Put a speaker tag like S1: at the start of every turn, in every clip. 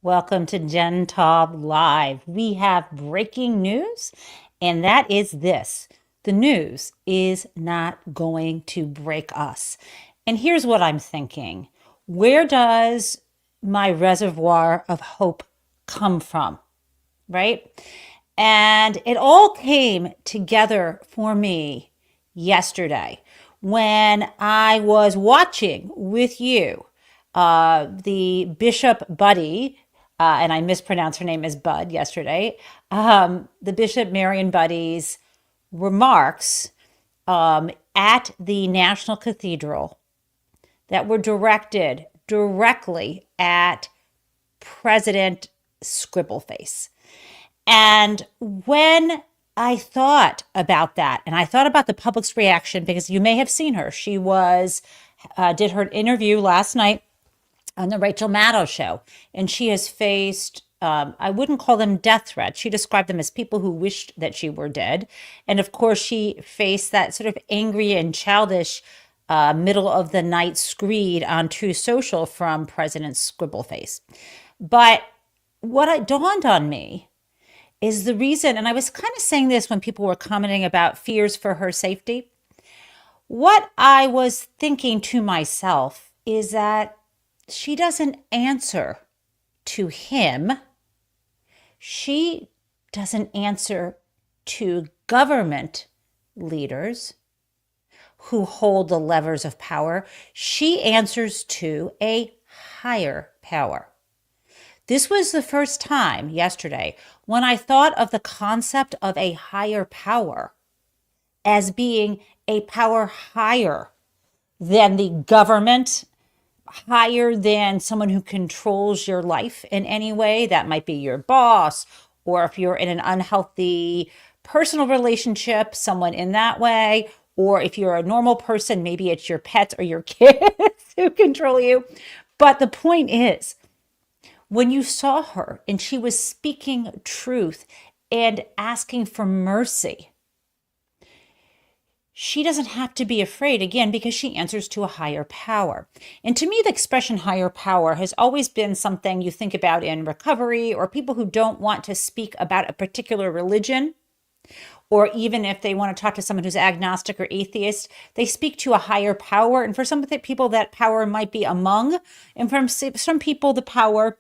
S1: Welcome to Jen Taub Live. We have breaking news, and that is this. The news is not going to break us. And here's what I'm thinking. Where does my reservoir of hope come from? Right? And it all came together for me yesterday when I was watching with you the Bishop Buddy, and I mispronounced her name as Bud yesterday, the Bishop Marion Buddy's remarks at the National Cathedral that were directed directly at President Scribbleface. And when I thought about that, and I thought about the public's reaction, because you may have seen her. She did her interview last night on the Rachel Maddow show, and she has faced, I wouldn't call them death threats. She described them as people who wished that she were dead. And of course, she faced that sort of angry and childish middle of the night screed on True Social from President Scribbleface. But what dawned on me is the reason, and I was kind of saying this when people were commenting about fears for her safety. What I was thinking to myself is that she doesn't answer to him. She doesn't answer to government leaders who hold the levers of power. She answers to a higher power. This was the first time yesterday when I thought of the concept of a higher power as being a power higher than the government, higher than someone who controls your life in any way. That might be your boss, or if you're in an unhealthy personal relationship, someone in that way, or if you're a normal person, maybe it's your pets or your kids who control you. But the point is, when you saw her and she was speaking truth and asking for mercy, she doesn't have to be afraid, again, because she answers to a higher power. And to me, the expression higher power has always been something you think about in recovery, or people who don't want to speak about a particular religion, or even if they want to talk to someone who's agnostic or atheist, they speak to a higher power. And for some people, that power might be among, and for some people, the power,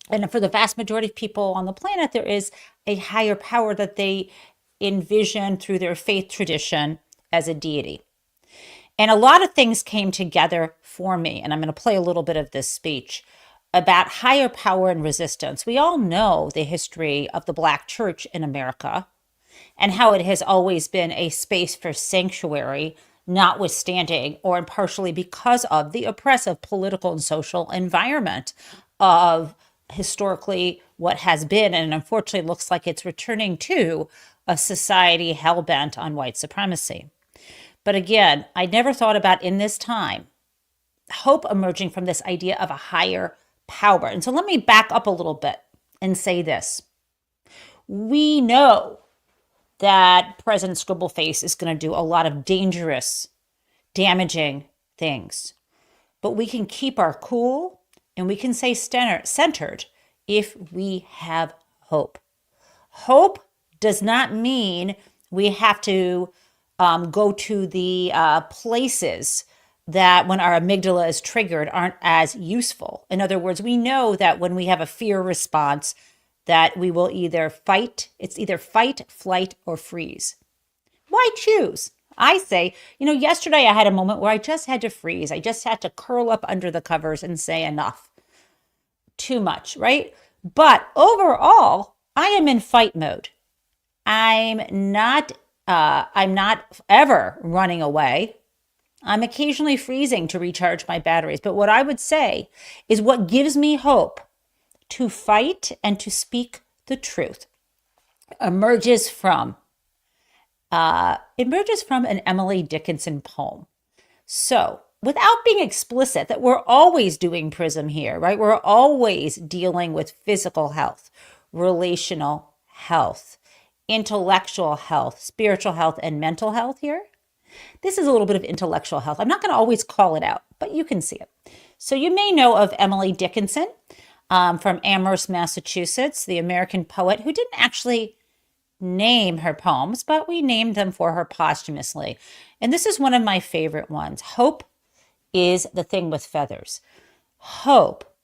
S1: and for the vast majority of people on the planet, there is a higher power that they envision through their faith tradition as a deity. And a lot of things came together for me, and I'm going to play a little bit of this speech about higher power and resistance. We all know the history of the Black church in America and how it has always been a space for sanctuary, notwithstanding or partially because of the oppressive political and social environment of historically what has been, and unfortunately looks like it's returning to, a society hell-bent on white supremacy. But again, I never thought about in this time hope emerging from this idea of a higher power. And so let me back up a little bit and say this. We know that President Scribbleface is going to do a lot of dangerous, damaging things, but we can keep our cool and we can stay centered if we have hope. Hope does not mean we have to go to the places that when our amygdala is triggered aren't as useful. In other words, we know that when we have a fear response that we will either fight, it's either fight, flight, or freeze. Why choose? I say, yesterday I had a moment where I just had to freeze. I just had to curl up under the covers and say enough. Too much, right? But overall, I am in fight mode. I'm not ever running away. I'm occasionally freezing to recharge my batteries. But what I would say is what gives me hope to fight and to speak the truth emerges from an Emily Dickinson poem. So without being explicit that we're always doing PRISM here, right? We're always dealing with physical health, relational health, intellectual health, spiritual health, and mental health here. This is a little bit of intellectual health. I'm not going to always call it out, but you can see it. So you may know of Emily Dickinson. from Amherst, Massachusetts, the American poet who didn't actually name her poems, but we named them for her posthumously. And this is one of my favorite ones. Hope is the thing with feathers. Hope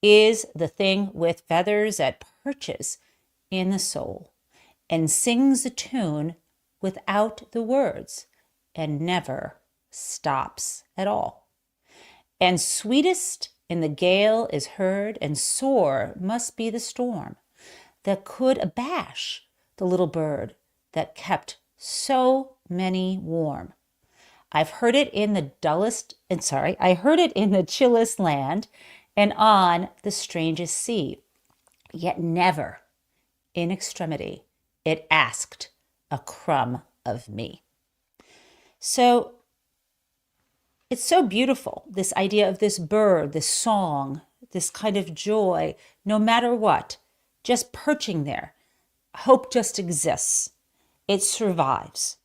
S1: is the thing with feathers that perches in the soul and sings a tune without the words and never stops at all. And sweetest in the gale is heard, and sore must be the storm that could abash the little bird that kept so many warm. I've heard it in the I heard it in the chillest land and on the strangest sea, yet never in extremity it asked a crumb of me. So it's so beautiful, this idea of this bird, this song, this kind of joy, no matter what, just perching there. Hope just exists. It survives.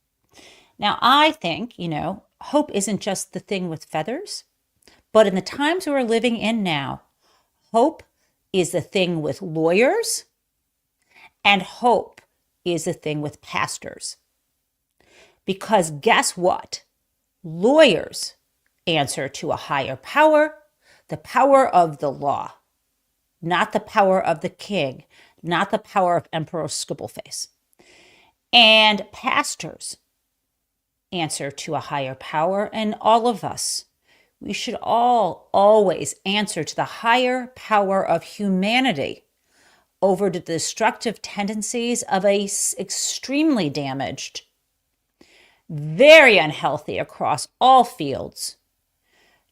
S1: Now, I think, hope isn't just the thing with feathers, but in the times we're living in now, hope is the thing with lawyers, and hope is the thing with pastors. Because guess what? Lawyers answer to a higher power, the power of the law, not the power of the king, not the power of Emperor Scribbleface. And pastors answer to a higher power, and all of us, we should all always answer to the higher power of humanity over the destructive tendencies of a extremely damaged, very unhealthy across all fields,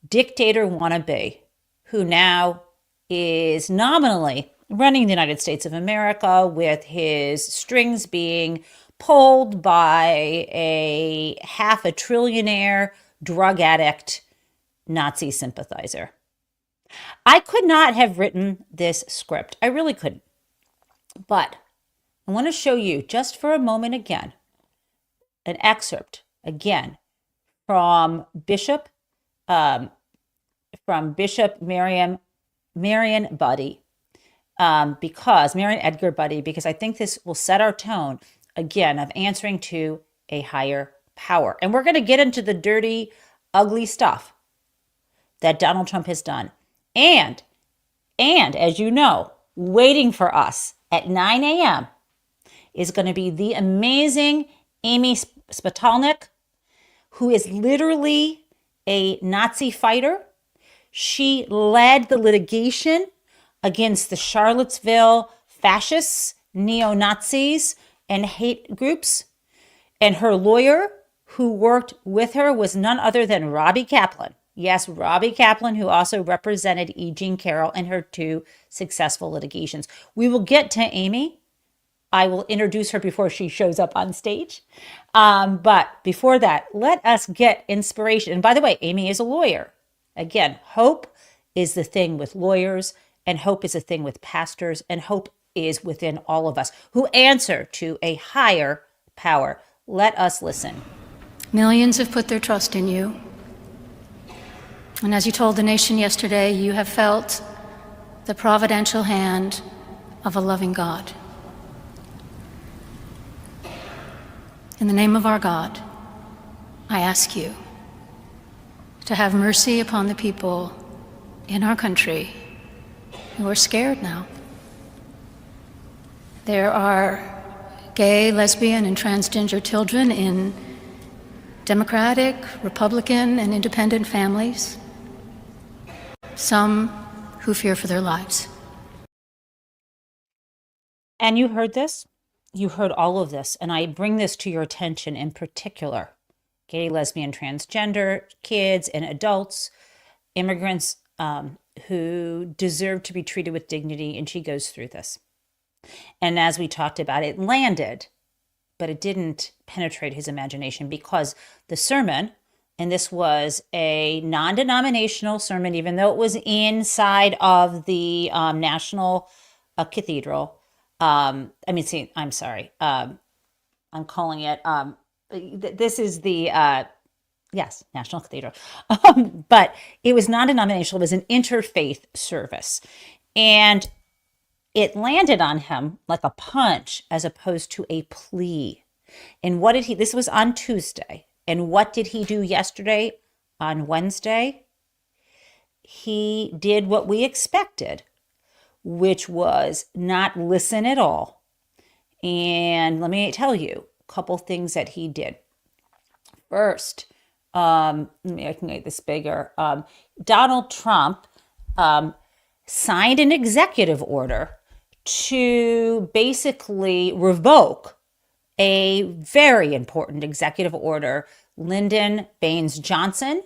S1: dictator wannabe, who now is nominally running the United States of America with his strings being pulled by a half a trillionaire drug addict Nazi sympathizer. I could not have written this script. I really couldn't. But I want to show you just for a moment again an excerpt again from Bishop Marion Buddy, Marion Edgar Buddy, because I think this will set our tone again of answering to a higher power. And we're going to get into the dirty, ugly stuff that Donald Trump has done. And as you know, waiting for us at 9 a.m. is going to be the amazing Amy Spitalnick, who is literally a Nazi fighter. She led the litigation against the Charlottesville fascists, neo-Nazis, and hate groups. And her lawyer who worked with her was none other than Robbie Kaplan. Yes, Robbie Kaplan, who also represented E. Jean Carroll in her two successful litigations. We will get to Amy. I will introduce her before she shows up on stage. But before that, let us get inspiration. And by the way, Amy is a lawyer. Again, hope is the thing with lawyers, and hope is a thing with pastors, and hope is within all of us who answer to a higher power. Let us listen.
S2: Millions have put their trust in you. And as you told the nation yesterday, you have felt the providential hand of a loving God. In the name of our God, I ask you to have mercy upon the people in our country who are scared now. There are gay, lesbian, and transgender children in Democratic, Republican, and independent families, some who fear for their lives.
S1: And you heard this? You heard all of this, and I bring this to your attention in particular. Gay, lesbian, transgender, kids, and adults, immigrants who deserve to be treated with dignity, and she goes through this. And as we talked about, it landed, but it didn't penetrate his imagination because the sermon, and this was a non-denominational sermon, even though it was inside of the National Cathedral. I'm calling it, this is the, National Cathedral. But it was non-denominational. It was an interfaith service. And it landed on him like a punch as opposed to a plea. And what did he, this was on Tuesday. And what did he do yesterday on Wednesday? He did what we expected, which was not listen at all. And let me tell you a couple things that he did. First, maybe I can make this bigger. Donald Trump signed an executive order to basically revoke a very important executive order Lyndon Baines Johnson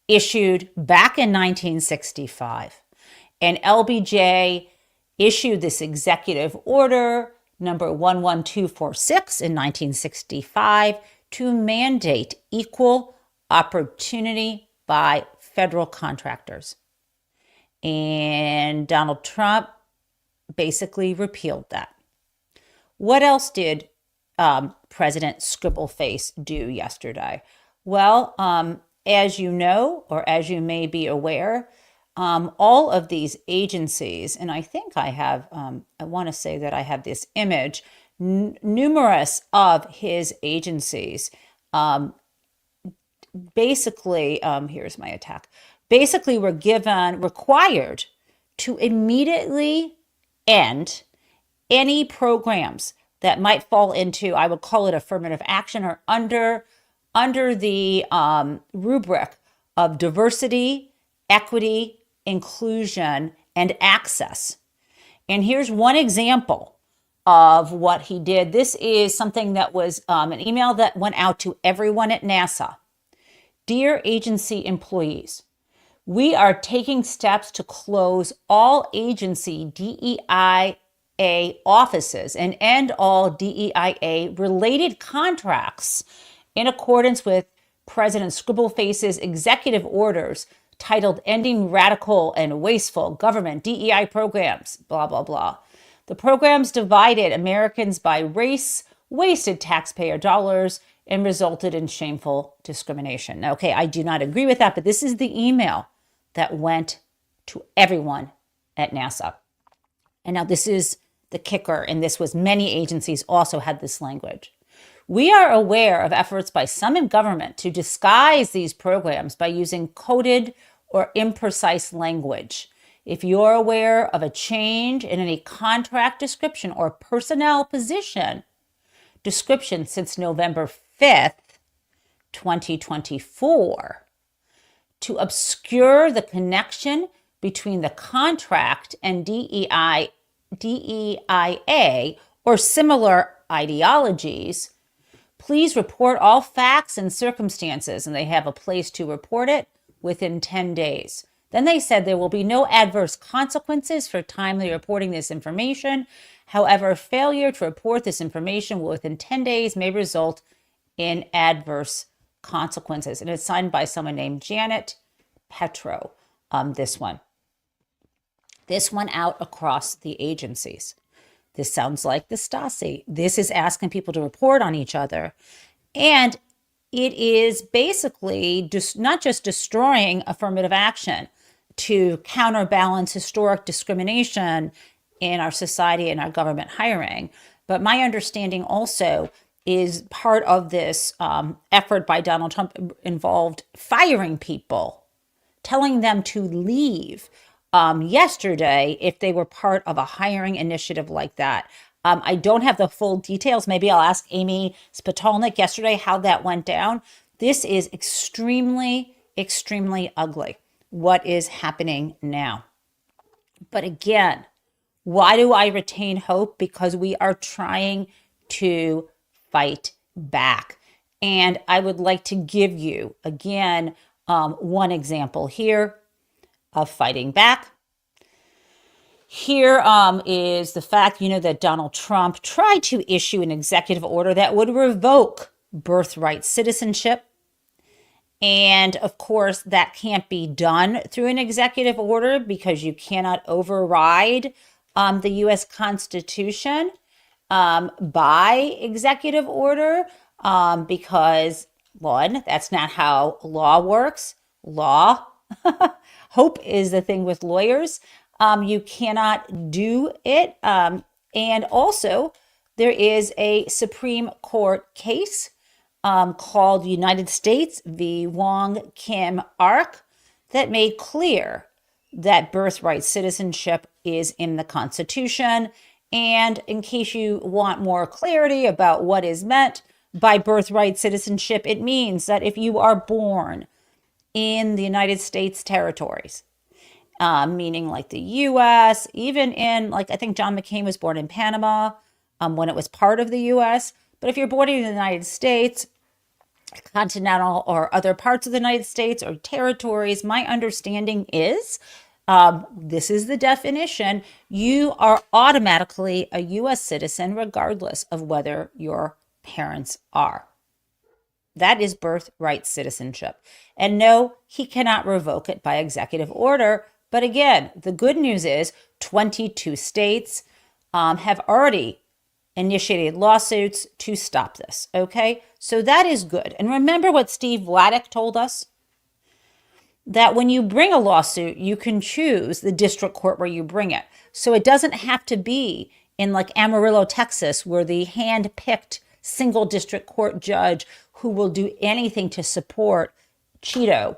S1: issued back in 1965. And LBJ issued this executive order number 11246 in 1965 to mandate equal opportunity by federal contractors. And Donald Trump basically repealed that. What else did President Scribbleface do yesterday? Well, as you know, or as you may be aware, all of these agencies, and I think I have, I want to say that I have this image, numerous of his agencies, basically, here's my attack, basically were required to immediately end any programs that might fall into, I would call it affirmative action, or under the rubric of diversity, equity, inclusion, and access. And here's one example of what he did. This is something that was an email that went out to everyone at NASA. Dear agency employees, we are taking steps to close all agency DEIA offices and end all DEIA related contracts in accordance with President Scribbleface's executive orders titled Ending Radical and Wasteful Government DEI Programs, blah, blah, blah. The programs divided Americans by race, wasted taxpayer dollars, and resulted in shameful discrimination. Now, okay, I do not agree with that, but this is the email that went to everyone at NASA. And now this is the kicker, and this was many agencies also had this language. We are aware of efforts by some in government to disguise these programs by using coded or imprecise language. If you're aware of a change in any contract description or personnel position description since November 5th, 2024, to obscure the connection between the contract and DEIA or similar ideologies, please report all facts and circumstances, and they have a place to report it within 10 days. Then they said there will be no adverse consequences for timely reporting this information. However, failure to report this information within 10 days may result in adverse consequences. And it's signed by someone named Janet Petro, this one. This went out across the agencies. This sounds like the Stasi. This is asking people to report on each other. And it is basically just not just destroying affirmative action to counterbalance historic discrimination in our society and our government hiring, but my understanding also is part of this effort by Donald Trump involved firing people, telling them to leave yesterday if they were part of a hiring initiative like that. I don't have the full details. Maybe I'll ask Amy Spitalnick yesterday how that went down. This is extremely, extremely ugly, what is happening now. But again, why do I retain hope? Because we are trying to fight back. And I would like to give you, again, one example here of fighting back. Here is the fact, that Donald Trump tried to issue an executive order that would revoke birthright citizenship. And of course, that can't be done through an executive order because you cannot override the U.S. Constitution by executive order because, one, that's not how law works. Hope is the thing with lawyers. You cannot do it. And also, there is a Supreme Court case called United States v. Wong Kim Ark that made clear that birthright citizenship is in the Constitution. And in case you want more clarity about what is meant by birthright citizenship, it means that if you are born in the United States territories, meaning like the US, even in, like, I think John McCain was born in Panama when it was part of the US. But if you're born in the United States, continental or other parts of the United States or territories, my understanding is this is the definition. You are automatically a U.S. citizen, regardless of whether your parents are. That is birthright citizenship. And no, he cannot revoke it by executive order. But again, the good news is 22 states have already initiated lawsuits to stop this. Okay, so that is good. And remember what Steve Vladeck told us? That when you bring a lawsuit, you can choose the district court where you bring it. So it doesn't have to be in like Amarillo, Texas, where the hand-picked single district court judge who will do anything to support Cheeto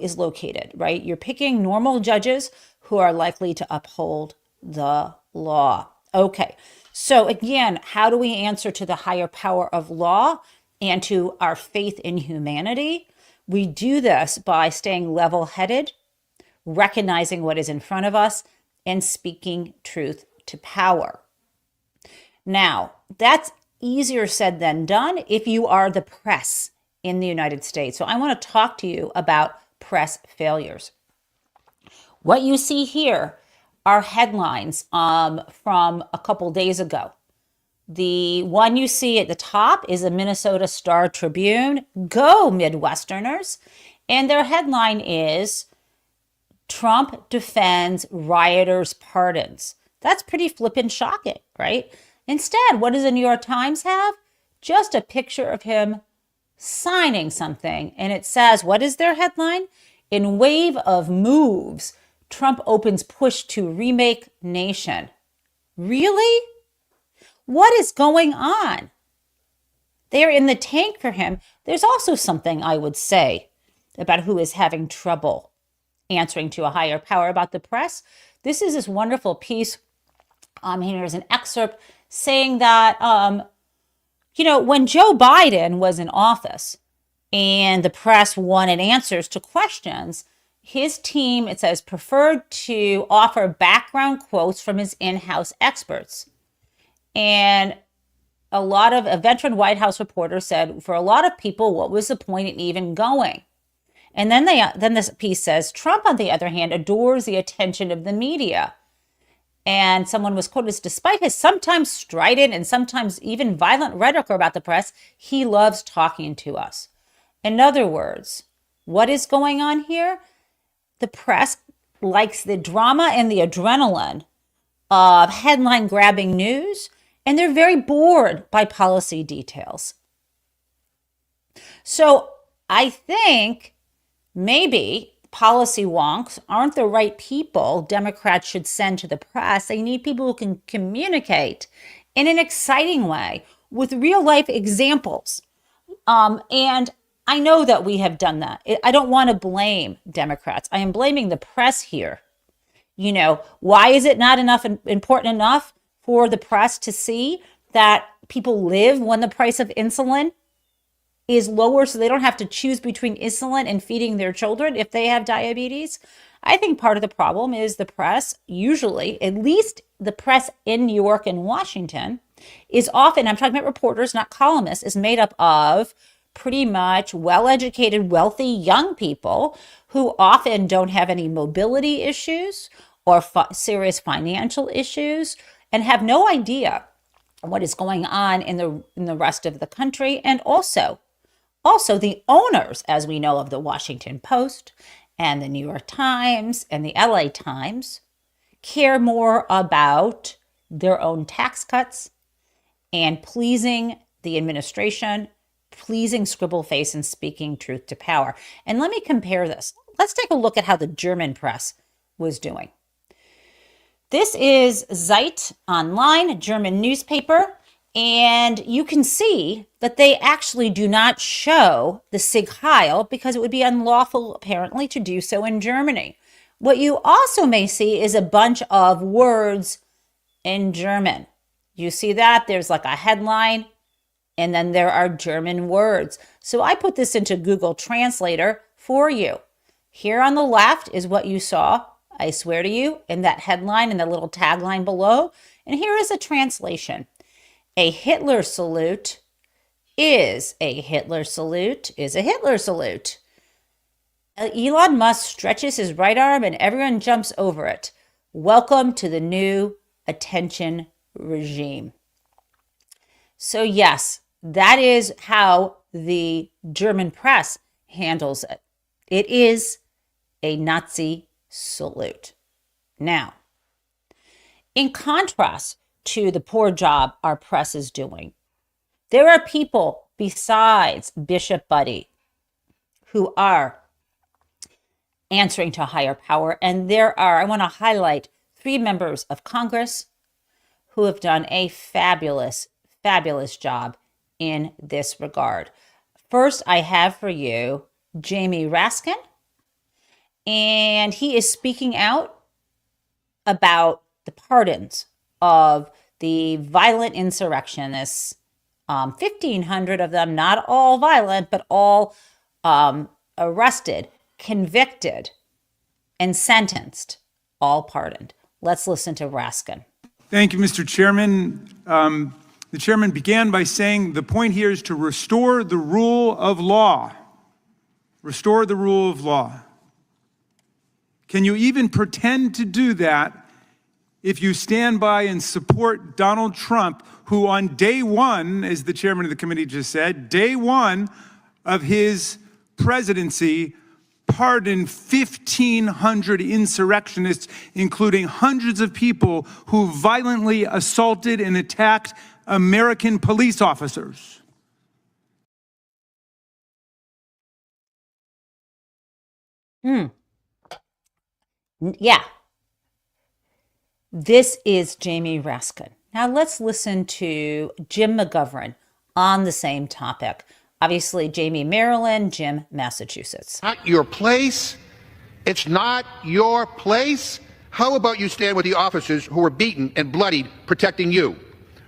S1: is located, right? You're picking normal judges who are likely to uphold the law. Okay, so again, how do we answer to the higher power of law and to our faith in humanity? We do this by staying level-headed, recognizing what is in front of us, and speaking truth to power. Now, that's easier said than done if you are the press in the United States. So I want to talk to you about press failures. What you see here are headlines from a couple days ago. The one you see at the top is a Minnesota Star Tribune. Go, Midwesterners. And their headline is, Trump defends rioters' pardons. That's pretty flippin' shocking, right? Instead, what does the New York Times have? Just a picture of him signing something. And it says, what is their headline? In wave of moves, Trump opens push to remake nation. Really? What is going on? They're in the tank for him. There's also something I would say about who is having trouble answering to a higher power about the press. This is this wonderful piece. Here's an excerpt saying that, when Joe Biden was in office and the press wanted answers to questions, his team, it says, preferred to offer background quotes from his in-house experts. And a veteran White House reporter said, for a lot of people, what was the point in even going? And then this piece says, Trump, on the other hand, adores the attention of the media. And someone was quoted, despite his sometimes strident and sometimes even violent rhetoric about the press, he loves talking to us. In other words, what is going on here? The press likes the drama and the adrenaline of headline-grabbing news, and they're very bored by policy details. So I think maybe policy wonks aren't the right people Democrats should send to the press. They need people who can communicate in an exciting way with real-life examples. And I know that we have done that. I don't want to blame Democrats. I am blaming the press here. Why is it not important enough for the press to see that people live when the price of insulin is lower so they don't have to choose between insulin and feeding their children if they have diabetes? I think part of the problem is the press, usually, at least the press in New York and Washington, is often, I'm talking about reporters, not columnists, is made up of pretty much well-educated, wealthy young people who often don't have any mobility issues or serious financial issues and have no idea what is going on in the rest of the country. And also the owners, as we know, of the Washington Post and the New York Times and the LA Times care more about their own tax cuts and pleasing the administration, pleasing scribble face, and speaking truth to power. And let me compare this. Let's take a look at how the German press was doing. This is Zeit Online, a German newspaper, and you can see that they actually do not show the Sieg Heil because it would be unlawful, apparently, to do so in Germany. What you also may see is a bunch of words in German. You see that? There's like a headline, and then there are German words. So I put this into Google Translator for you. Here on the left is what you saw, I swear to you, in that headline and the little tagline below. And here is a translation. A Hitler salute is a Hitler salute is a Hitler salute. Elon Musk stretches his right arm and everyone jumps over it. Welcome to the new attention regime. So yes, that is how the German press handles it. It is a Nazi salute. Now, in contrast to the poor job our press is doing, there are people besides Bishop Buddy who are answering to higher power. And there are, I want to highlight 3 members of Congress who have done a fabulous, fabulous job in this regard. First, I have for you Jamie Raskin, and he is speaking out about the pardons of the violent insurrectionists, 1,500 of them, not all violent, but all arrested, convicted, and sentenced, all pardoned. Let's listen to Raskin.
S3: Thank you, Mr. Chairman. The chairman began by saying the point here is to restore the rule of law. Restore the rule of law. Can you even pretend to do that if you stand by and support Donald Trump, who on day one, as the chairman of the committee just said, day one of his presidency, pardoned 1,500 insurrectionists, including hundreds of people who violently assaulted and attacked American police officers?
S1: Yeah. This is Jamie Raskin. Now let's listen to Jim McGovern on the same topic. Obviously, Jamie, Maryland, Jim, Massachusetts.
S4: Not your place. It's not your place. How about you stand with the officers who were beaten and bloodied protecting you,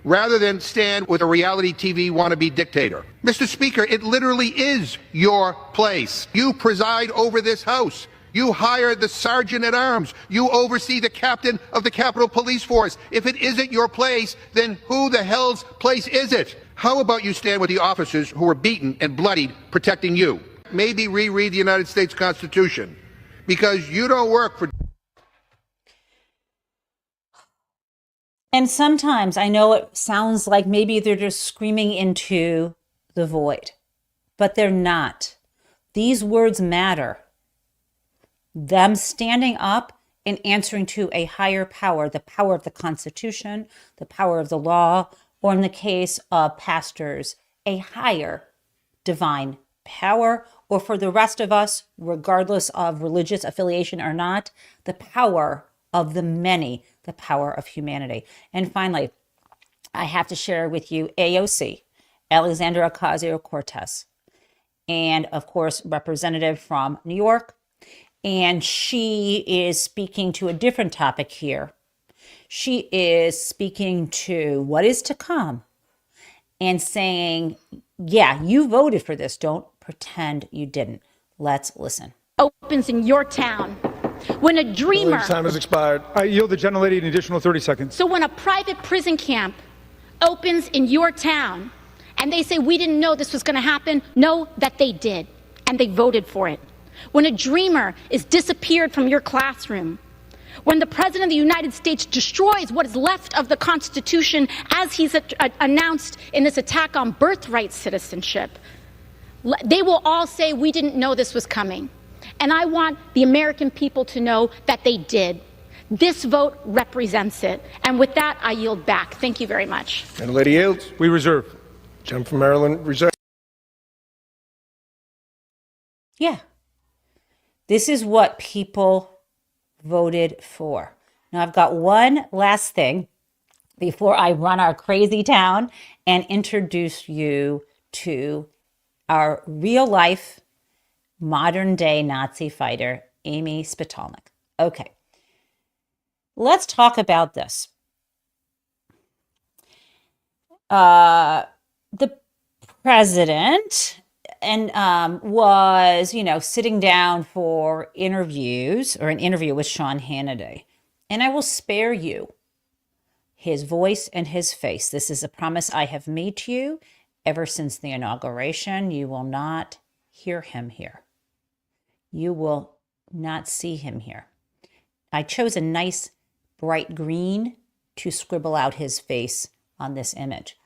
S4: rather than stand with a reality TV wannabe dictator? Mr. Speaker, it literally is your place. You preside over this House. You hire the sergeant at arms. You oversee the captain of the Capitol Police Force. If it isn't your place, then who the hell's place is it? How about you stand with the officers who were beaten and bloodied protecting you? Maybe reread the United States Constitution, because you don't work for...
S1: And sometimes I know it sounds like maybe they're just screaming into the void, but they're not. These words matter. Them standing up and answering to a higher power, the power of the Constitution, the power of the law, or in the case of pastors, a higher divine power, or for the rest of us, regardless of religious affiliation or not, the power of the many, the power of humanity. And finally, I have to share with you AOC, Alexandria Ocasio-Cortez, and of course, representative from New York. And she is speaking to a different topic here. She is speaking to what is to come and saying, yeah, you voted for this. Don't pretend you didn't. Let's listen.
S5: Opens in your town. When a dreamer...
S6: Time has expired. I yield the gentlelady an additional 30 seconds.
S5: So when a private prison camp opens in your town and they say, we didn't know this was going to happen, know that they did, and they voted for it. When a dreamer is disappeared from your classroom, when the President of the United States destroys what is left of the Constitution as he's announced in this attack on birthright citizenship, they will all say, we didn't know this was coming. And I want the American people to know that they did. This vote represents it. And with that, I yield back. Thank you very much.
S6: And lady yields. We reserve. Gentleman from Maryland, reserve.
S1: Yeah. This is what people voted for. Now, I've got one last thing before I run our crazy town and introduce you to our real life modern day Nazi fighter, Amy Spitalnick. Okay, let's talk about this. The president was, sitting down for interviews or an interview with Sean Hannity. And I will spare you his voice and his face. This is a promise I have made to you ever since the inauguration. You will not hear him here. You will not see him here. I chose a nice bright green to scribble out his face on this image.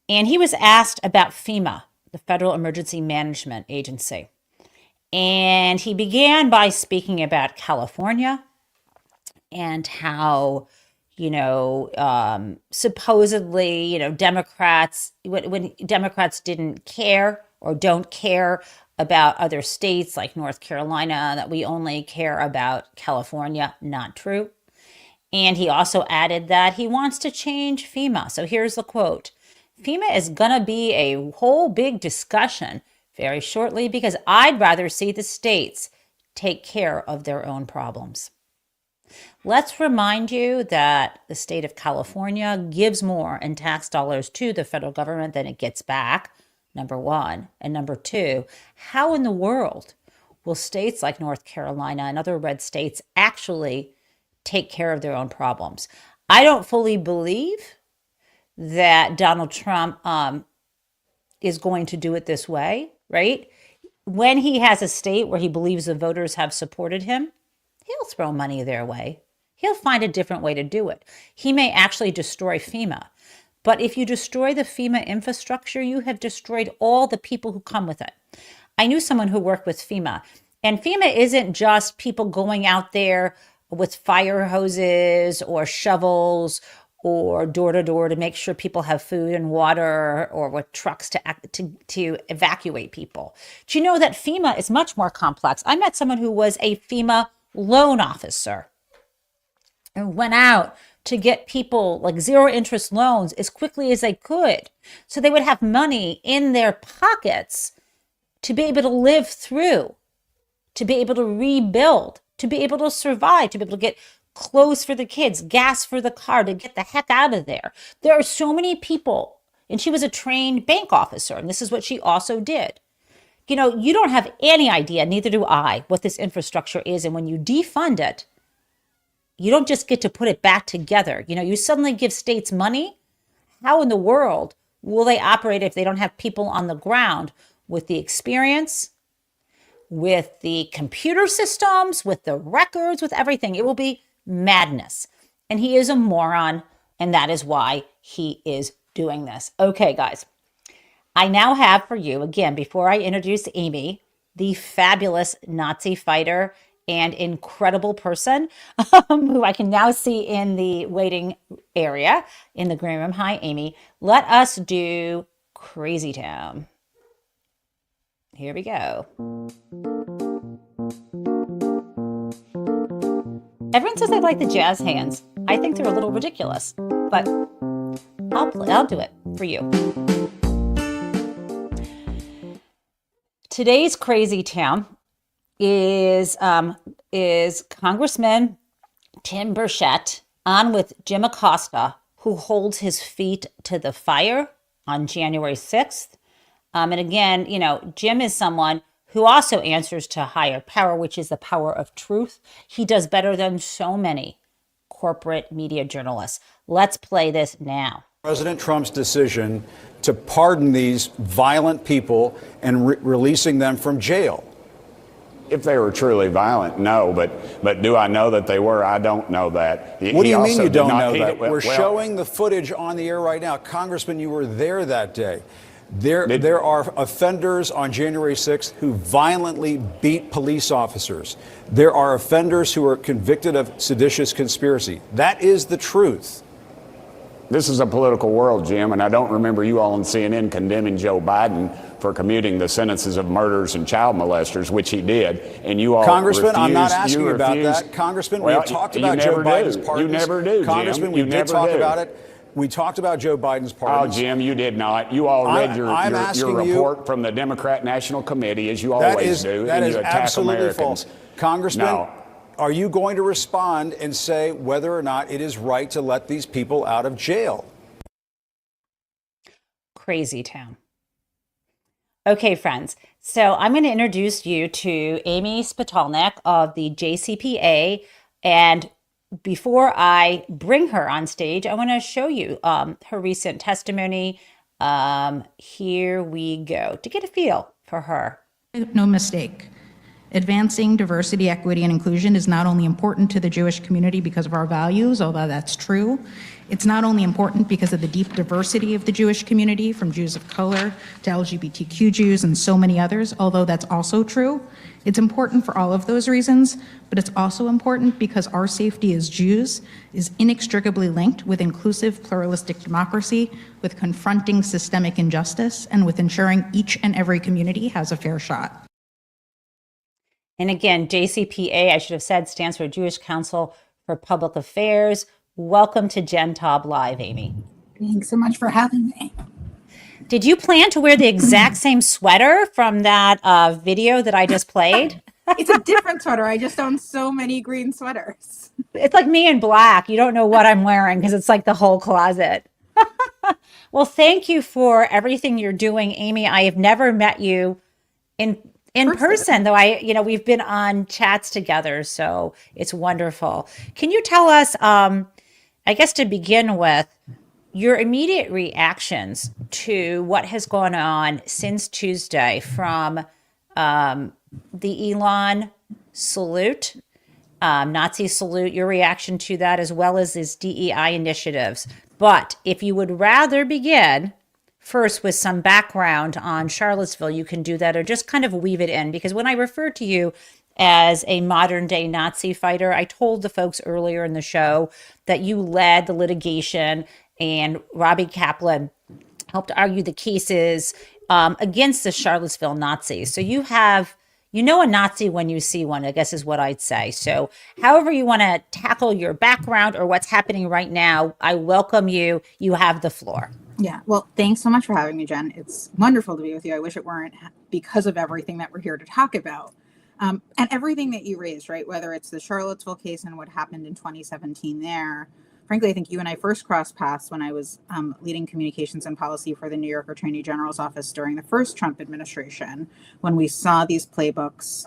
S1: And he was asked about FEMA, the Federal Emergency Management Agency. And he began by speaking about California and how, supposedly, Democrats, when Democrats didn't care or don't care about other states like North Carolina, that we only care about California. Not true. And he also added that he wants to change FEMA. So here's the quote. FEMA is going to be a whole big discussion very shortly because I'd rather see the states take care of their own problems. Let's remind you that the state of California gives more in tax dollars to the federal government than it gets back, number one. And number two, how in the world will states like North Carolina and other red states actually take care of their own problems? I don't fully believe that Donald Trump is going to do it this way, right? When he has a state where he believes the voters have supported him, he'll throw money their way. He'll find a different way to do it. He may actually destroy FEMA. But if you destroy the FEMA infrastructure, you have destroyed all the people who come with it. I knew someone who worked with FEMA, and FEMA isn't just people going out there with fire hoses or shovels or door to door to make sure people have food and water, or with trucks to evacuate people. Do you know that FEMA is much more complex? I met someone who was a FEMA loan officer and went out to get people like zero interest loans as quickly as they could, so they would have money in their pockets to be able to live through, to be able to rebuild, to be able to survive, to be able to get clothes for the kids, gas for the car, to get the heck out of there. There are so many people, and she was a trained bank officer, and this is what she also did. You don't have any idea, neither do I, what this infrastructure is. And when you defund it, you don't just get to put it back together. You suddenly give states money. How in the world will they operate if they don't have people on the ground with the experience, with the computer systems, with the records, with everything? It will be madness. And he is a moron, and that is why he is doing this. Okay, guys. I now have for you, again, before I introduce Amy, the fabulous Nazi fighter and incredible person who I can now see in the waiting area in the green room. Hi, Amy. Let us do Crazy Town. Here we go. Everyone says they like the jazz hands. I think they're a little ridiculous, but I'll do it for you. Today's Crazy Town is Congressman Tim Burchett on with Jim Acosta, who holds his feet to the fire on January 6th. And again, Jim is someone who also answers to higher power, which is the power of truth. He does better than so many corporate media journalists. Let's play this now.
S7: President Trump's decision to pardon these violent people and releasing them from jail.
S8: If they were truly violent, no, but do I know that they were? I don't know that.
S7: What do you mean you don't know that? We're showing the footage on the air right now. Congressman, you were there that day. There are offenders on January 6th who violently beat police officers. There are offenders who are convicted of seditious conspiracy. That is the truth.
S8: This is a political world, Jim, and I don't remember you all on CNN condemning Joe Biden for commuting the sentences of murderers and child molesters, which he did, and you all
S7: Congressman,
S8: refused,
S7: I'm not asking you about
S8: refused.
S7: that. Congressman,
S8: Well,
S7: we talked
S8: you
S7: about Joe
S8: never do.
S7: Biden's pardons.
S8: You never do, Jim.
S7: Congressman, we
S8: You
S7: did
S8: never
S7: talk
S8: do.
S7: about it. We talked about Joe Biden's
S8: Oh,
S7: pardons.
S8: Jim, you did not. You all read your report from the Democrat National Committee, as you always do,
S7: that
S8: and
S7: is
S8: you attack
S7: absolutely
S8: Americans.
S7: false. Congressman,
S8: No.
S7: are you going to respond and say whether or not it is right to let these people out of jail?
S1: Crazy town. Okay, friends. So I'm going to introduce you to Amy Spitalnick of the JCPA. And before I bring her on stage, I want to show you her recent testimony. Here we go to get a feel for her.
S9: No mistake. Advancing diversity, equity, and inclusion is not only important to the Jewish community because of our values, although that's true. It's not only important because of the deep diversity of the Jewish community, from Jews of color to LGBTQ Jews and so many others, although that's also true. It's important for all of those reasons, but it's also important because our safety as Jews is inextricably linked with inclusive, pluralistic democracy, with confronting systemic injustice, and with ensuring each and every community has a fair shot.
S1: And again, JCPA, I should have said, stands for Jewish Council for Public Affairs. Welcome to Gen Taub Live, Amy.
S10: Thanks so much for having me.
S1: Did you plan to wear the exact same sweater from that video that I just played?
S10: It's a different sweater. I just own so many green sweaters.
S1: It's like me in black. You don't know what I'm wearing because it's like the whole closet. Well, thank you for everything you're doing, Amy. I have never met you in person, though we've been on chats together, so it's wonderful. Can you tell us, I guess to begin with, your immediate reactions to what has gone on since Tuesday, from the Elon salute, Nazi salute, your reaction to that, as well as his DEI initiatives. But if you would rather begin first with some background on Charlottesville, you can do that, or just kind of weave it in. Because when I refer to you as a modern day Nazi fighter, I told the folks earlier in the show that you led the litigation and Robbie Kaplan helped argue the cases against the Charlottesville Nazis. So you know a Nazi when you see one, I guess is what I'd say. So however you want to tackle your background or what's happening right now, I welcome you. You have the floor.
S10: Yeah, well, thanks so much for having me, Jen. It's wonderful to be with you. I wish it weren't because of everything that we're here to talk about. And everything that you raised, right? Whether it's the Charlottesville case and what happened in 2017 there. Frankly, I think you and I first crossed paths when I was leading communications and policy for the New York Attorney General's office during the first Trump administration, when we saw these playbooks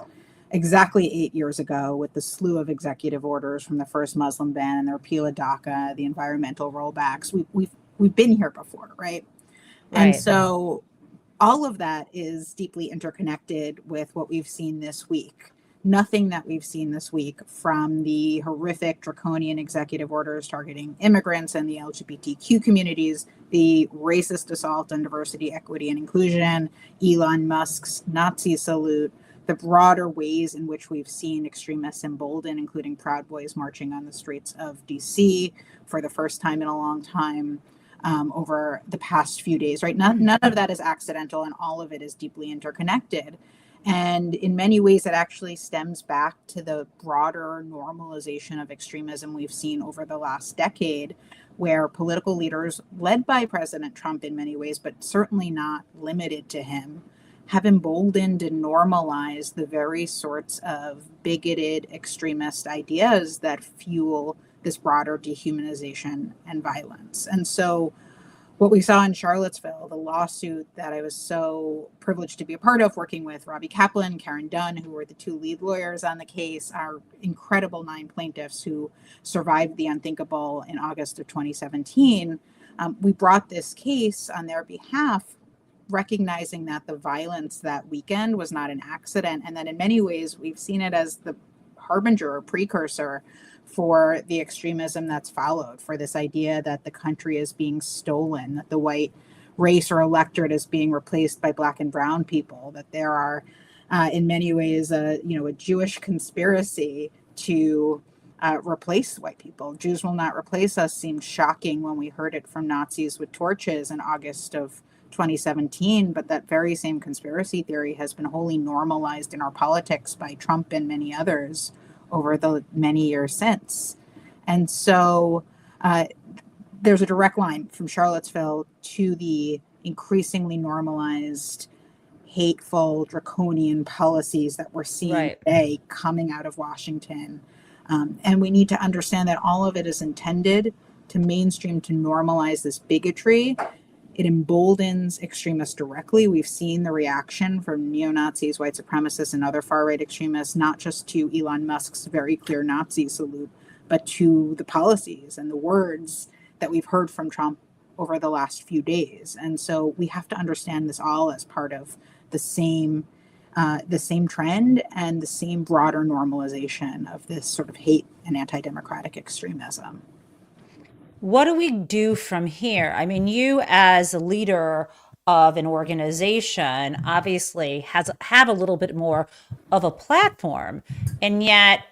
S10: exactly 8 years ago with the slew of executive orders from the first Muslim ban and the repeal of DACA, the environmental rollbacks. We've been here before, right? And so all of that is deeply interconnected with what we've seen this week. Nothing that we've seen this week, from the horrific draconian executive orders targeting immigrants and the LGBTQ communities, the racist assault on diversity, equity, and inclusion, Elon Musk's Nazi salute, the broader ways in which we've seen extremists emboldened, including Proud Boys marching on the streets of DC for the first time in a long time. Over the past few days, right? None of that is accidental, and all of it is deeply interconnected. And in many ways, it actually stems back to the broader normalization of extremism we've seen over the last decade, where political leaders, led by President Trump in many ways, but certainly not limited to him, have emboldened and normalized the very sorts of bigoted extremist ideas that fuel this broader dehumanization and violence. And so what we saw in Charlottesville, the lawsuit that I was so privileged to be a part of, working with Robbie Kaplan, Karen Dunn, who were the two lead lawyers on the case, our incredible 9 plaintiffs who survived the unthinkable in August of 2017, we brought this case on their behalf, recognizing that the violence that weekend was not an accident, and that in many ways we've seen it as the harbinger or precursor for the extremism that's followed, for this idea that the country is being stolen, that the white race or electorate is being replaced by Black and brown people, that there are in many ways a Jewish conspiracy to replace white people. Jews will not replace us seemed shocking when we heard it from Nazis with torches in August of 2017, but that very same conspiracy theory has been wholly normalized in our politics by Trump and many others over the many years since. And so there's a direct line from Charlottesville to the increasingly normalized, hateful, draconian policies that we're seeing today coming out of Washington. And we need to understand that all of it is intended to mainstream, to normalize this bigotry. It emboldens extremists directly. We've seen the reaction from neo-Nazis, white supremacists, and other far-right extremists, not just to Elon Musk's very clear Nazi salute, but to the policies and the words that we've heard from Trump over the last few days. And so we have to understand this all as part of the same trend and the same broader normalization of this sort of hate and anti-democratic extremism.
S1: What do we do from here? I mean, you as a leader of an organization obviously have a little bit more of a platform, and yet,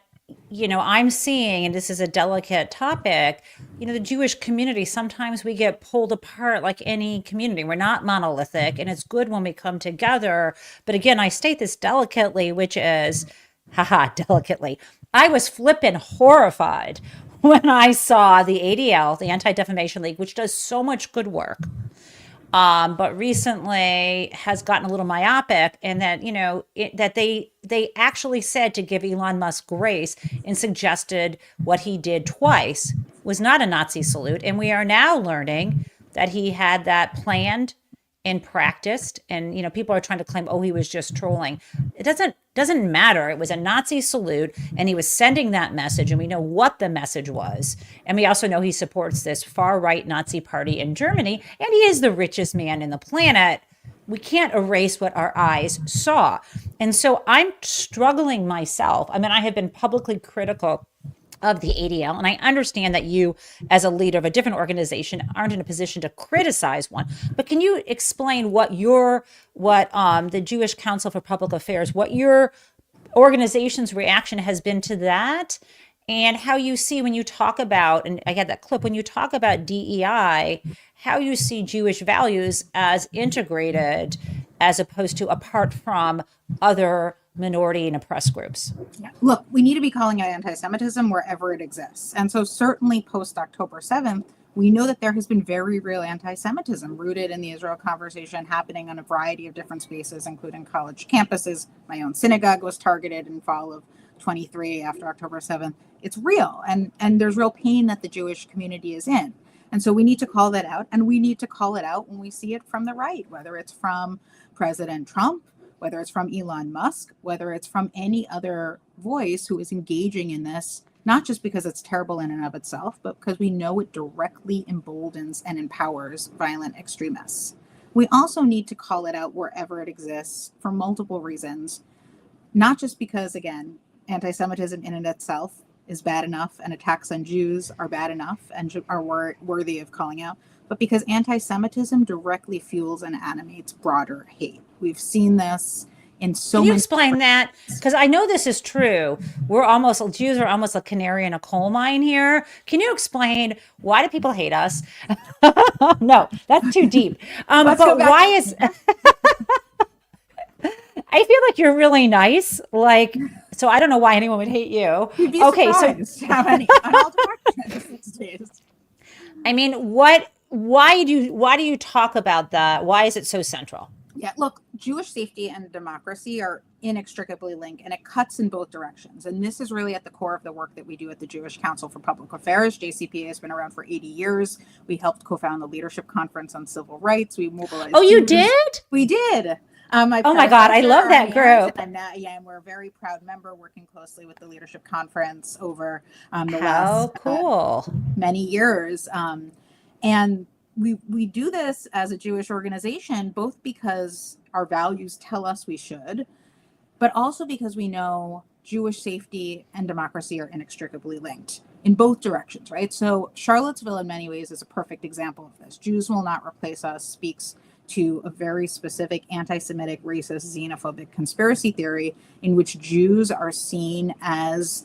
S1: you know, I'm seeing, and this is a delicate topic, you know, the Jewish community, sometimes we get pulled apart like any community. We're not monolithic, and it's good when we come together. But again, I state this delicately, which is, delicately. I was flippin' horrified when I saw the ADL, the Anti-Defamation League, which does so much good work, but recently has gotten a little myopic, and that, you know, that they actually said to give Elon Musk grace and suggested what he did twice was not a Nazi salute. And we are now learning that he had that planned and practiced. And, you know, people are trying to claim, oh, he was just trolling. It doesn't matter. It was a Nazi salute, and he was sending that message, and we know what the message was. And we also know he supports this far-right Nazi party in Germany, and he is the richest man in the planet. We can't erase what our eyes saw. And so I'm struggling myself. I mean, I have been publicly critical of the ADL, and I understand that you, as a leader of a different organization, aren't in a position to criticize one. But can you explain what the Jewish Council for Public Affairs, what your organization's reaction has been to that, and how you see when you talk about, and I had that clip, when you talk about DEI, how you see Jewish values as integrated as opposed to apart from other minority and oppressed groups?
S10: Yeah. Look, we need to be calling out anti-Semitism wherever it exists. And so certainly post-October 7th, we know that there has been very real anti-Semitism rooted in the Israel conversation happening on a variety of different spaces, including college campuses. My own synagogue was targeted in fall of 23 after October 7th. It's real. And there's real pain that the Jewish community is in. And so we need to call that out. And we need to call it out when we see it from the right, whether it's from President Trump, whether it's from Elon Musk, whether it's from any other voice who is engaging in this, not just because it's terrible in and of itself, but because we know it directly emboldens and empowers violent extremists. We also need to call it out wherever it exists for multiple reasons, not just because, again, anti-Semitism in and itself is bad enough and attacks on Jews are bad enough and are worthy of calling out, but because anti-Semitism directly fuels and animates broader hate. We've seen this in so many.
S1: Can you explain that? Because I know this is true. Jews are almost a canary in a coal mine here. Can you explain, why do people hate us? No, that's too deep. But why is... I feel like you're really nice. So I don't know why anyone would hate you.
S10: You'd be surprised how many on all directions these days.
S1: I mean, why do you talk about that? Why is it so central?
S10: Yeah, look, Jewish safety and democracy are inextricably linked, and it cuts in both directions. And this is really at the core of the work that we do at the Jewish Council for Public Affairs. JCPA has been around for 80 years. We helped co-found the Leadership Conference on Civil Rights. We mobilized.
S1: Oh, you did?
S10: We did.
S1: Oh my God, I love that group.
S10: And we're a very proud member, working closely with the Leadership Conference over the last many years. And we do this as a Jewish organization, both because our values tell us we should, but also because we know Jewish safety and democracy are inextricably linked in both directions, right? So Charlottesville, in many ways, is a perfect example of this. Jews will not replace us speaks to a very specific anti-Semitic, racist, xenophobic conspiracy theory in which Jews are seen as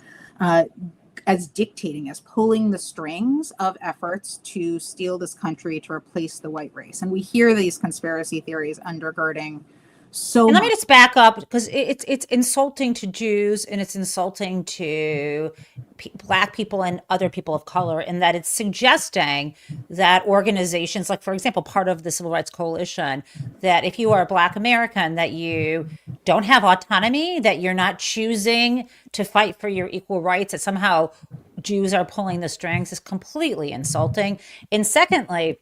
S10: as dictating, as pulling the strings of efforts to steal this country to replace the white race. And we hear these conspiracy theories undergirding so
S1: And let
S10: much.
S1: me just back up because it's insulting to Jews and it's insulting to Black people and other people of color, in that it's suggesting that organizations, like, for example, part of the Civil Rights Coalition, that if you are a Black American, that you don't have autonomy, that you're not choosing to fight for your equal rights, that somehow Jews are pulling the strings, is completely insulting. And secondly,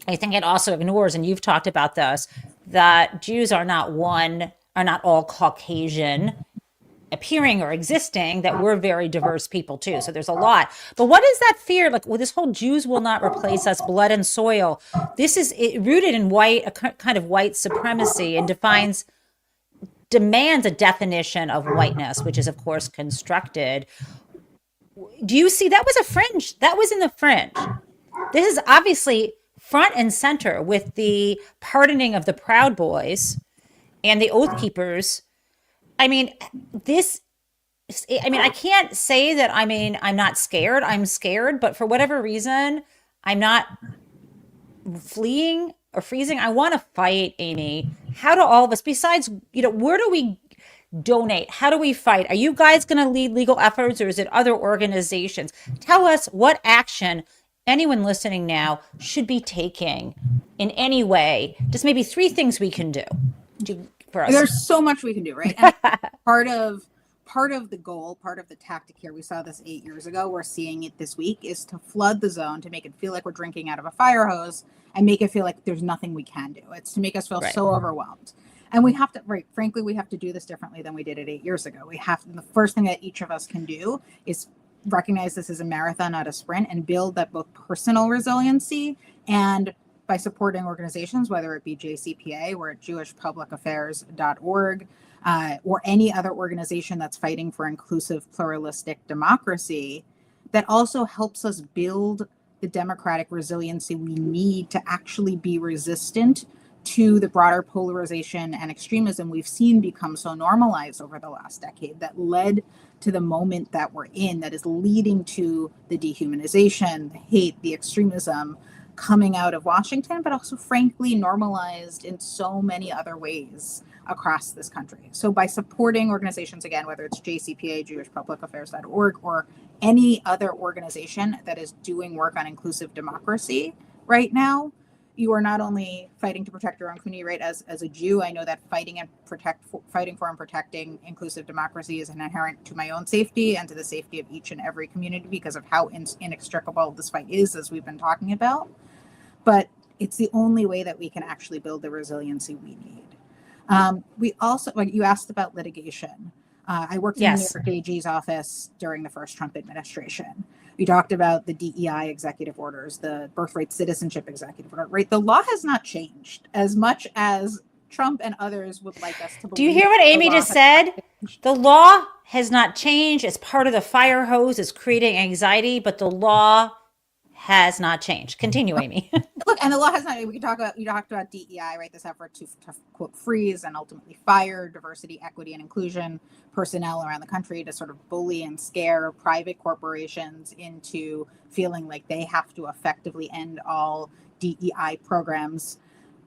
S1: I think it also ignores, and you've talked about this, that Jews are not all Caucasian appearing or existing, that we're very diverse people too. So there's a lot. But what is that fear? Like, well, this whole Jews will not replace us, blood and soil. This is rooted in a kind of white supremacy, and demands a definition of whiteness, which is, of course, constructed. Do you see that was a fringe? That was in the fringe. This is obviously front and center with the pardoning of the Proud Boys and the Oath Keepers. I mean, I can't say that, I'm not scared. I'm scared, but for whatever reason, I'm not fleeing or freezing. I want to fight, Amy. How do all of us, besides, where do we donate? How do we fight? Are you guys going to lead legal efforts, or is it other organizations? Tell us what action anyone listening now should be taking in any way. Just maybe 3 things we can do for us.
S10: There's so much we can do, right? And part of the goal, part of the tactic here, we saw this 8 years ago, we're seeing it this week, is to flood the zone, to make it feel like we're drinking out of a fire hose and make it feel like there's nothing we can do. It's to make us feel so overwhelmed. And we have to, frankly, we have to do this differently than we did it 8 years ago. The first thing that each of us can do is recognize this is a marathon, not a sprint, and build that both personal resiliency, and by supporting organizations, whether it be JCPA or at jewishpublicaffairs.org, or any other organization that's fighting for inclusive, pluralistic democracy, that also helps us build the democratic resiliency we need to actually be resistant to the broader polarization and extremism we've seen become so normalized over the last decade, that led to the moment that we're in, that is leading to the dehumanization, the hate, the extremism coming out of Washington, but also, frankly, normalized in so many other ways across this country. So by supporting organizations, again, whether it's JCPA, jewishpublicaffairs.org, or any other organization that is doing work on inclusive democracy right now, you are not only fighting to protect your own community, right? As a Jew, I know that fighting for and protecting inclusive democracy is inherent to my own safety and to the safety of each and every community, because of how inextricable this fight is, as we've been talking about. But it's the only way that we can actually build the resiliency we need. We also, you asked about litigation. I worked in the New York AG's office during the first Trump administration. We talked about the DEI executive orders, the birthright citizenship executive order, right? The law has not changed as much as Trump and others would like us to believe.
S1: Do you hear what Amy just said? The law has not changed. It's part of the fire hose. It's creating anxiety, but the law has not changed. Continue, Amy.
S10: Look, and the law has not. We can talk about, you talked about DEI, right? This effort to quote freeze and ultimately fire diversity, equity, and inclusion personnel around the country, to sort of bully and scare private corporations into feeling like they have to effectively end all DEI programs.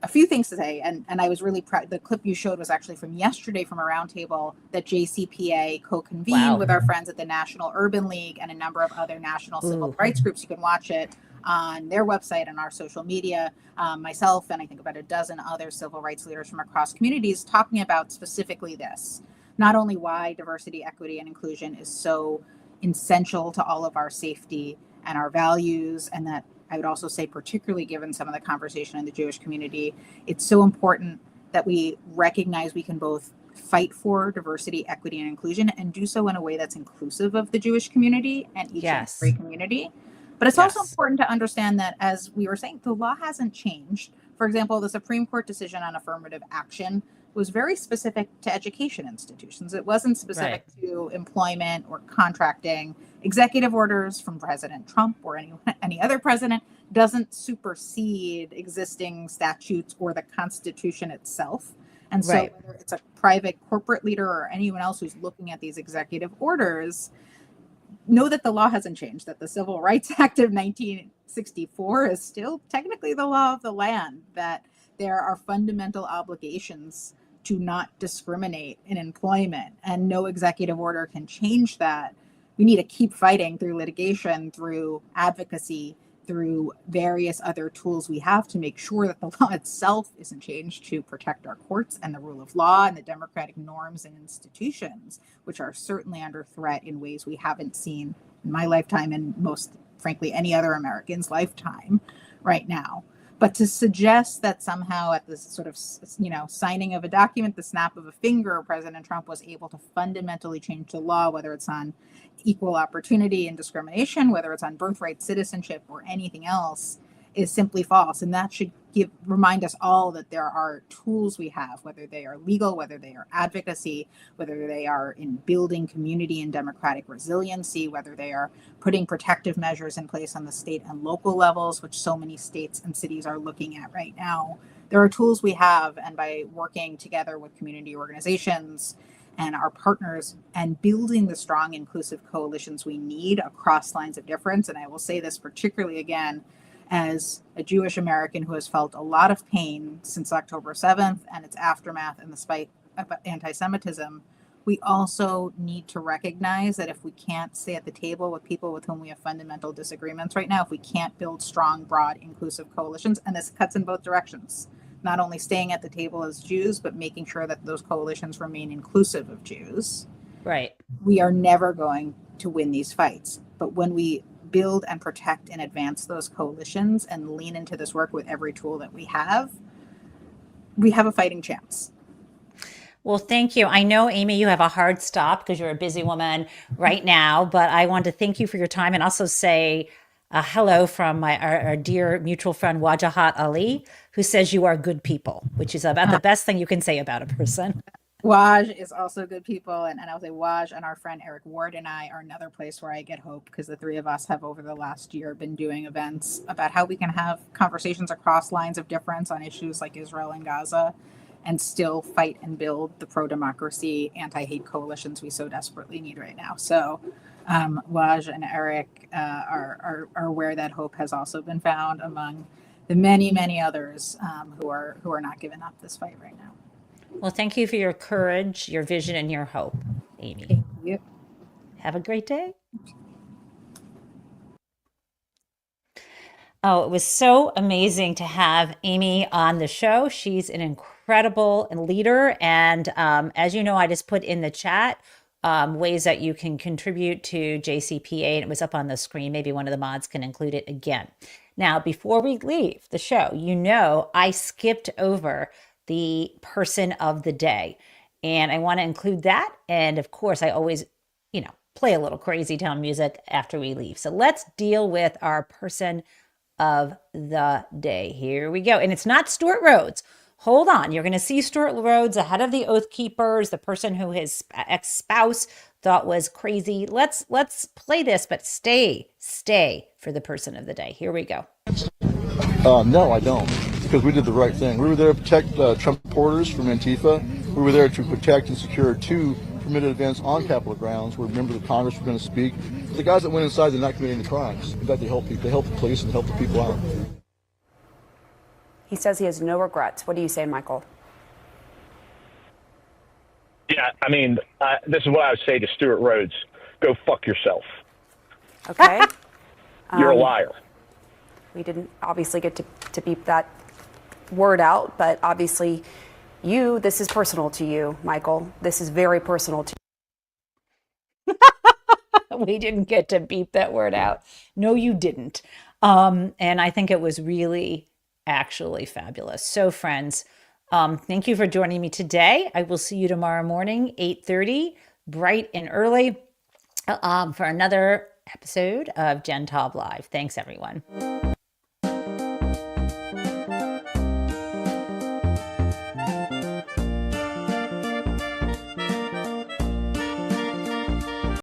S10: A few things to say, and I was really proud. The clip you showed was actually from yesterday, from a roundtable that JCPA co-convened with our friends at the National Urban League and a number of other national civil rights groups. You can watch it on their website and our social media. Myself and I think about a dozen other civil rights leaders from across communities talking about specifically this. Not only why diversity, equity, and inclusion is so essential to all of our safety and our values, and that I would also say, particularly given some of the conversation in the Jewish community, it's so important that we recognize we can both fight for diversity, equity, and inclusion, and do so in a way that's inclusive of the Jewish community and each and every community. But it's also important to understand that, as we were saying, the law hasn't changed. For example, the Supreme Court decision on affirmative action was very specific to education institutions. It wasn't specific to employment or contracting. Executive orders from President Trump or any other president doesn't supersede existing statutes or the Constitution itself. And so whether it's a private corporate leader or anyone else who's looking at these executive orders, know that the law hasn't changed, that the Civil Rights Act of 1964 is still technically the law of the land, that there are fundamental obligations to not discriminate in employment, and no executive order can change that. We need to keep fighting through litigation, through advocacy, through various other tools we have to make sure that the law itself isn't changed to protect our courts and the rule of law and the democratic norms and institutions, which are certainly under threat in ways we haven't seen in my lifetime and most frankly any other American's lifetime right now. But to suggest that somehow at this sort of, signing of a document, the snap of a finger, President Trump was able to fundamentally change the law, whether it's on equal opportunity and discrimination, whether it's on birthright citizenship or anything else, is simply false. And that should remind us all that there are tools we have, whether they are legal, whether they are advocacy, whether they are in building community and democratic resiliency, whether they are putting protective measures in place on the state and local levels, which so many states and cities are looking at right now. There are tools we have, and by working together with community organizations and our partners and building the strong, inclusive coalitions we need across lines of difference. And I will say this particularly again, as a Jewish American who has felt a lot of pain since October 7th and its aftermath and the spike of anti-Semitism, we also need to recognize that if we can't stay at the table with people with whom we have fundamental disagreements right now, if we can't build strong, broad, inclusive coalitions, and this cuts in both directions, not only staying at the table as Jews, but making sure that those coalitions remain inclusive of Jews.
S1: Right.
S10: We are never going to win these fights. But when we build and protect and advance those coalitions and lean into this work with every tool that we have a fighting chance.
S1: Well, thank you. I know, Amy, you have a hard stop because you're a busy woman right now, but I want to thank you for your time and also say hello from our dear mutual friend, Wajahat Ali, who says you are good people, which is about the best thing you can say about a person.
S10: Waj is also good people. And I'll say Waj and our friend Eric Ward and I are another place where I get hope, because the three of us have over the last year been doing events about how we can have conversations across lines of difference on issues like Israel and Gaza and still fight and build the pro-democracy, anti-hate coalitions we so desperately need right now. So Waj and Eric are where that hope has also been found among the many, many others who are not giving up this fight right now.
S1: Well, thank you for your courage, your vision, and your hope, Amy.
S10: Thank you.
S1: Have a great day. Oh, it was so amazing to have Amy on the show. She's an incredible leader. And as you know, I just put in the chat ways that you can contribute to JCPA, and it was up on the screen. Maybe one of the mods can include it again. Now, before we leave the show, you know, I skipped over the person of the day, and I want to include that. And of course, I always, play a little crazy town music after we leave. So let's deal with our person of the day. Here we go. And it's not Stuart Rhodes. Hold on. You're going to see Stuart Rhodes ahead of the Oath Keepers, the person who his ex-spouse thought was crazy. Let's play this, but stay for the person of the day. Here we go.
S11: No, I don't, because we did the right thing. We were there to protect Trump supporters from Antifa. We were there to protect and secure 2 permitted events on Capitol grounds where members of Congress were going to speak. The guys that went inside did not commit any crimes. In fact, they helped people. They helped the police and helped the people out.
S12: He says he has no regrets. What do you say, Michael?
S6: Yeah, I mean, this is what I would say to Stuart Rhodes. Go fuck yourself.
S12: Okay.
S6: You're a liar.
S12: We didn't obviously get to beep that word out, but obviously this is personal to you, Michael. This is very personal to you.
S1: We didn't get to beep that word out. No, you didn't. And I think it was really actually fabulous. So friends, thank you for joining me today. I will see you tomorrow morning, 8:30, bright and early, for another episode of Jen Taub Live. Thanks, everyone.